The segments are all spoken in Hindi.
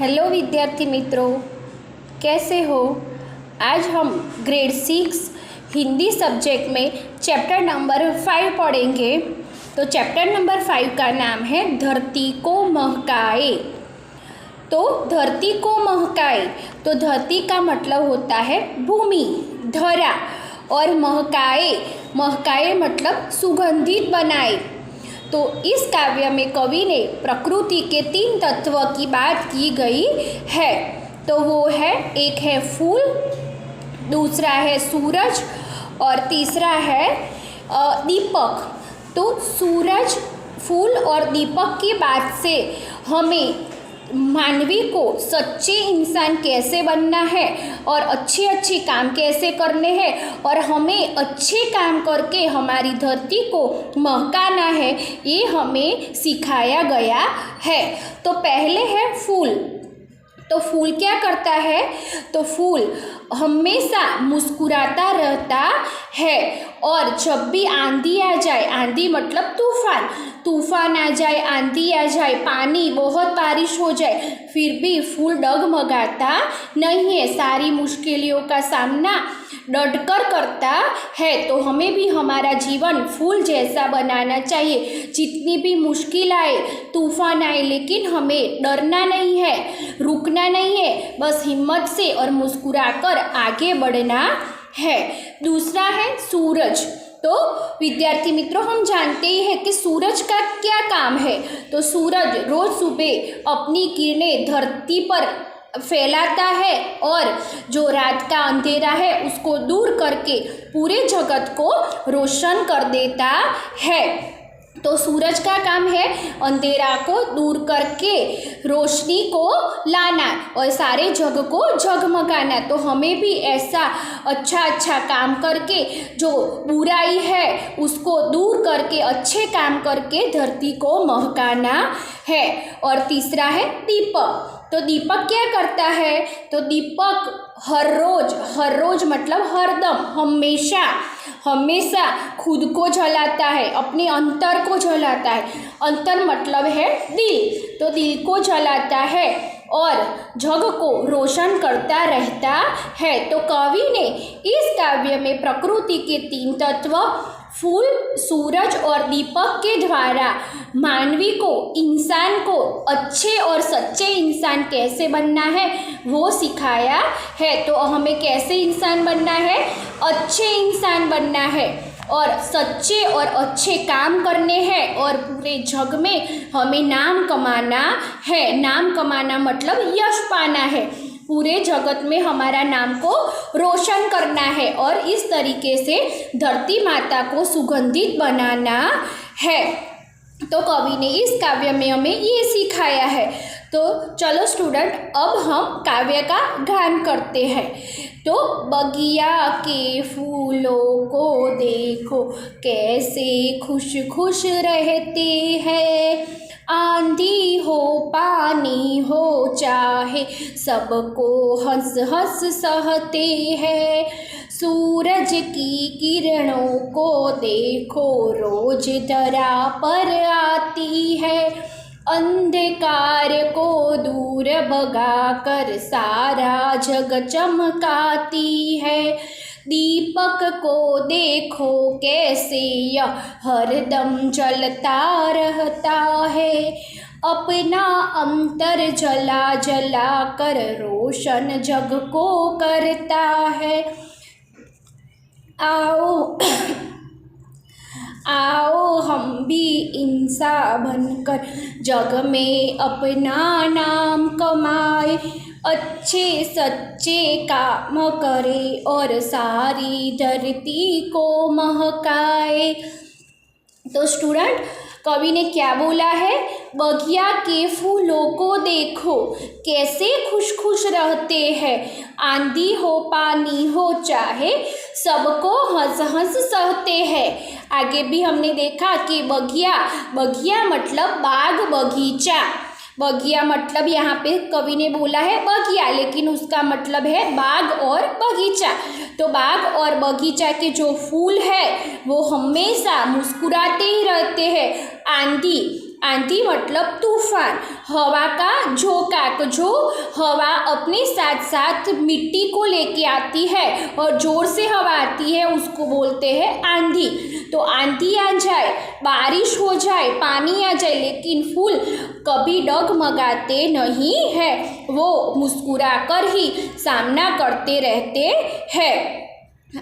हेलो विद्यार्थी मित्रों, कैसे हो। आज हम ग्रेड 6 हिंदी सब्जेक्ट में चैप्टर नंबर 5 पढ़ेंगे। तो चैप्टर नंबर 5 का नाम है धरती को महकाए। तो धरती को महकाए, तो धरती का मतलब होता है भूमि, धरा, और महकाए, महकाए मतलब सुगंधित बनाए। तो इस काव्य में कवि ने प्रकृति के 3 तत्व की बात की गई है। तो वो है, एक है फूल, दूसरा है सूरज और तीसरा है दीपक। तो सूरज, फूल और दीपक की बात से हमें मानवी को सच्चे इंसान कैसे बनना है और अच्छे काम कैसे करने हैं और हमें अच्छे काम करके हमारी धरती को महकाना है, ये हमें सिखाया गया है। तो पहले है फूल। तो फूल क्या करता है? तो फूल हमेशा मुस्कुराता रहता है, और जब भी आंधी आ जाए, आंधी मतलब तूफान, तूफान आ जाए, आंधी आ जाए, पानी बहुत बारिश हो जाए, फिर भी फूल डगमगाता नहीं है, सारी मुश्किलों का सामना डटकर करता है। तो हमें भी हमारा जीवन फूल जैसा बनाना चाहिए। जितनी भी मुश्किल आए, तूफान आए, लेकिन हमें डरना नहीं है, रुकना नहीं है, बस हिम्मत से और मुस्कुराकर आगे बढ़ना है। दूसरा है सूरज। तो विद्यार्थी मित्रों, हम जानते ही हैं कि सूरज का क्या काम है। तो सूरज रोज सुबह अपनी किरणें धरती पर फैलाता है और जो रात का अंधेरा है उसको दूर करके पूरे जगत को रोशन कर देता है। तो सूरज का काम है अंधेरा को दूर करके रोशनी को लाना और सारे जग को जगमगाना। तो हमें भी ऐसा अच्छा काम करके जो बुराई है उसको दूर करके अच्छे काम करके धरती को महकाना है। और तीसरा है दीपक। तो दीपक क्या करता है? तो दीपक हर रोज मतलब हरदम, हमेशा खुद को जलाता है, अपने अंतर को जलाता है। अंतर मतलब है दिल। तो दिल को जलाता है और जग को रोशन करता रहता है। तो कवि ने इस काव्य में प्रकृति के 3 तत्व फूल, सूरज और दीपक के द्वारा मानवी को, इंसान को अच्छे और सच्चे इंसान कैसे बनना है वो सिखाया है। तो हमें कैसे इंसान बनना है? अच्छे इंसान बनना है और सच्चे और अच्छे काम करने हैं और पूरे जग में हमें नाम कमाना है। नाम कमाना मतलब यश पाना है, पूरे जगत में हमारा नाम को रोशन करना है और इस तरीके से धरती माता को सुगंधित बनाना है। तो कवि ने इस काव्य में हमें ये सिखाया है। तो चलो स्टूडेंट, अब हम काव्य का गान करते हैं। तो बगिया के फूलों को देखो कैसे खुश खुश रहते हैं, आंधी हो पानी हो चाहे सबको हंस हंस सहते हैं। सूरज की किरणों को देखो रोज धरा पर आती है, अंधकार को दूर भगाकर सारा जग चमकाती है। दीपक को देखो कैसे यह हरदम जलता रहता है, अपना अंतर जला जला कर रोशन जग को करता है। आओ हम भी इंसान बनकर जग में अपना नाम कमाए, अच्छे सच्चे काम करे और सारी धरती को महकाए। तो स्टूडेंट, कवि ने क्या बोला है? बगिया के फूलों को देखो कैसे खुश खुश रहते हैं, आंधी हो पानी हो चाहे सबको हंस हंस सहते हैं। आगे भी हमने देखा कि बगिया मतलब बाग बगीचा। बगिया मतलब यहाँ पे कवि ने बोला है बगिया, लेकिन उसका मतलब है बाग और बगीचा। तो बाग और बगीचा के जो फूल है वो हमेशा मुस्कुराते ही रहते हैं। आंधी आंधी मतलब तूफान, हवा का झोंका, जो हवा अपने साथ साथ मिट्टी को लेके आती है और ज़ोर से हवा आती है उसको बोलते हैं आंधी। तो आंधी आ जाए, बारिश हो जाए, पानी आ जाए, लेकिन फूल कभी डगमगाते नहीं हैं, वो मुस्कुरा कर ही सामना करते रहते हैं।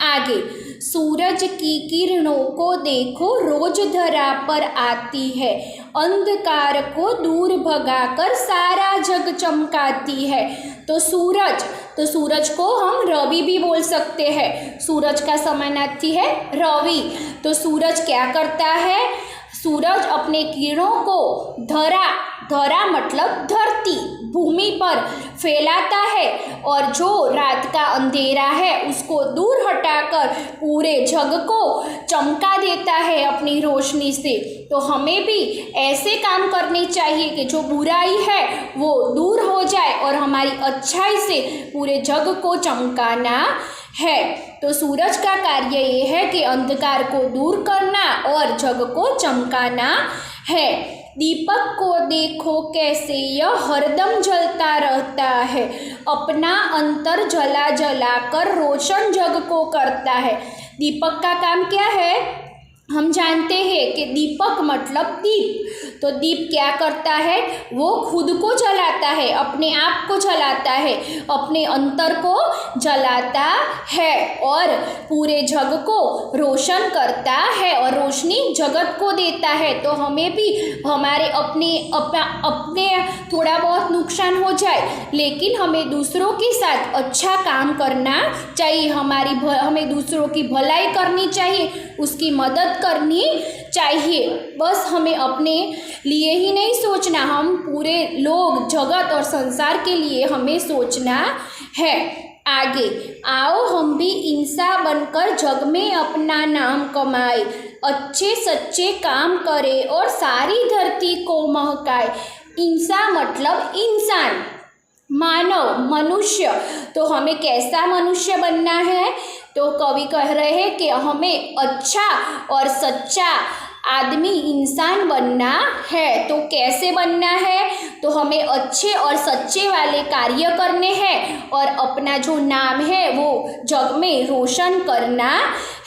आगे, सूरज की किरणों को देखो रोज धरा पर आती है, अंधकार को दूर भगाकर सारा जग चमकाती है। तो सूरज को हम रवि भी बोल सकते हैं, सूरज का समानार्थी है रवि। तो सूरज क्या करता है? सूरज अपने किरणों को धरा मतलब धरती, भूमि पर फैलाता है और जो रात का अंधेरा है उसको दूर हटाकर पूरे जग को चमका देता है अपनी रोशनी से। तो हमें भी ऐसे काम करने चाहिए कि जो बुराई है वो दूर हो जाए और हमारी अच्छाई से पूरे जग को चमकाना है। तो सूरज का कार्य ये है कि अंधकार को दूर करना और जग को चमकाना है। दीपक को देखो कैसे यह हरदम जलता रहता है, अपना अंतर जला जला कर रोशन जग को करता है। दीपक का काम क्या है? हम जानते हैं कि दीपक मतलब दीप। तो दीप क्या करता है? वो खुद को जलाता है, अपने आप को जलाता है, अपने अंतर को जलाता है और पूरे जग को रोशन करता है और रोशनी जगत को देता है। तो हमें भी हमारे अपने थोड़ा बहुत नुकसान हो जाए, लेकिन हमें दूसरों के साथ अच्छा काम करना चाहिए, हमें दूसरों की भलाई करनी चाहिए, उसकी मदद करनी चाहिए। बस हमें अपने लिए ही नहीं सोचना, हम पूरे लोग, जगत और संसार के लिए हमें सोचना है। आगे, आओ हम भी इंसान बनकर जग में अपना नाम कमाए, अच्छे सच्चे काम करे और सारी धरती को महकाए। इंसान मतलब इंसान, मानव, मनुष्य। तो हमें कैसा मनुष्य बनना है? तो कवि कह रहे हैं कि हमें अच्छा और सच्चा आदमी, इंसान बनना है। तो कैसे बनना है? तो हमें अच्छे और सच्चे वाले कार्य करने हैं और अपना जो नाम है वो जग में रोशन करना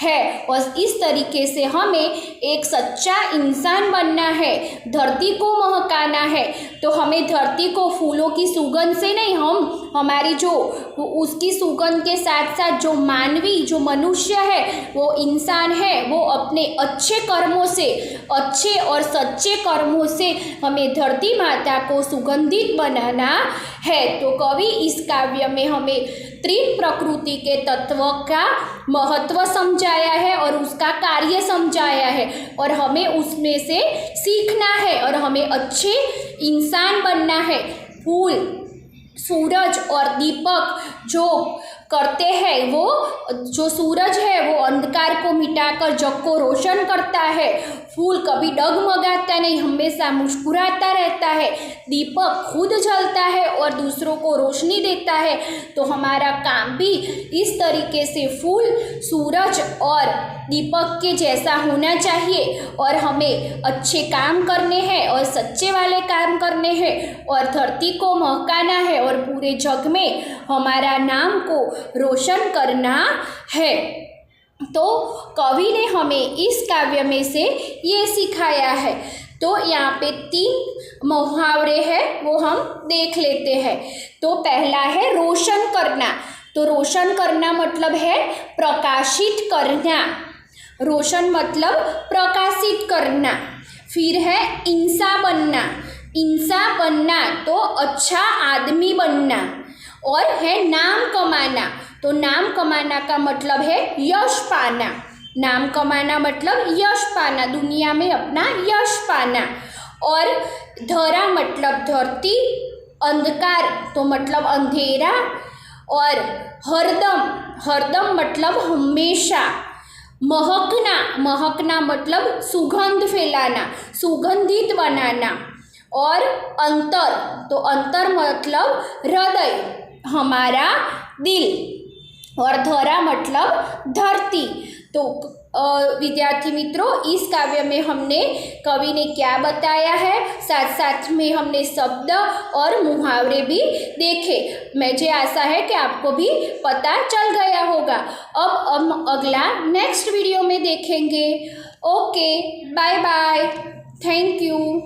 है। और इस तरीके से हमें एक सच्चा इंसान बनना है, धरती को महकाना है। तो हमें धरती को फूलों की सुगंध से नहीं, हम हमारी जो उसकी सुगंध के साथ साथ जो मानवी, जो मनुष्य है, वो इंसान है, वो अपने अच्छे कर्मों से, अच्छे और सच्चे कर्मों से हमें धरती माता को सुगंधित बनाना है। तो कवि इस काव्य में हमें त्रिन प्रकृति के तत्व का महत्व समझाया है और उसका कार्य समझाया है और हमें उसमें से सीखना है और हमें अच्छे इंसान बनना है। फूल, सूरज और दीपक जो करते हैं, वो जो सूरज है वो अंधकार को मिटाकर जग को रोशन करता है। फूल कभी डगमगाता नहीं, हमेशा मुस्कुराता रहता है। दीपक खुद जलता है और दूसरों को रोशनी देता है। तो हमारा काम भी इस तरीके से फूल, सूरज और दीपक के जैसा होना चाहिए और हमें अच्छे काम करने हैं और सच्चे वाले काम करने हैं और धरती को महकाना है और पूरे जग में हमारा नाम को रोशन करना है। तो कवि ने हमें इस काव्य में से ये सिखाया है। तो यहाँ पे 3 मुहावरे हैं, वो हम देख लेते हैं। तो पहला है रोशन करना। तो रोशन करना मतलब है प्रकाशित करना, रोशन मतलब प्रकाशित करना। फिर है इंसान बनना, इंसान बनना तो अच्छा आदमी बनना। और है नाम कमाना। तो नाम कमाना का मतलब है यश पाना, नाम कमाना मतलब यश पाना, दुनिया में अपना यश पाना। और धरा मतलब धरती, अंधकार तो मतलब अंधेरा। और हरदम मतलब हमेशा। महकना मतलब सुगंध फैलाना, सुगंधित बनाना। और अंतर, तो अंतर मतलब हृदय, हमारा दिल। और धरा मतलब धरती। तो विद्यार्थी मित्रों, इस काव्य में हमने कवि ने क्या बताया है, साथ साथ में हमने शब्द और मुहावरे भी देखे। मुझे आशा है कि आपको भी पता चल गया होगा। अब हम अगला नेक्स्ट वीडियो में देखेंगे। Okay, bye bye, thank you.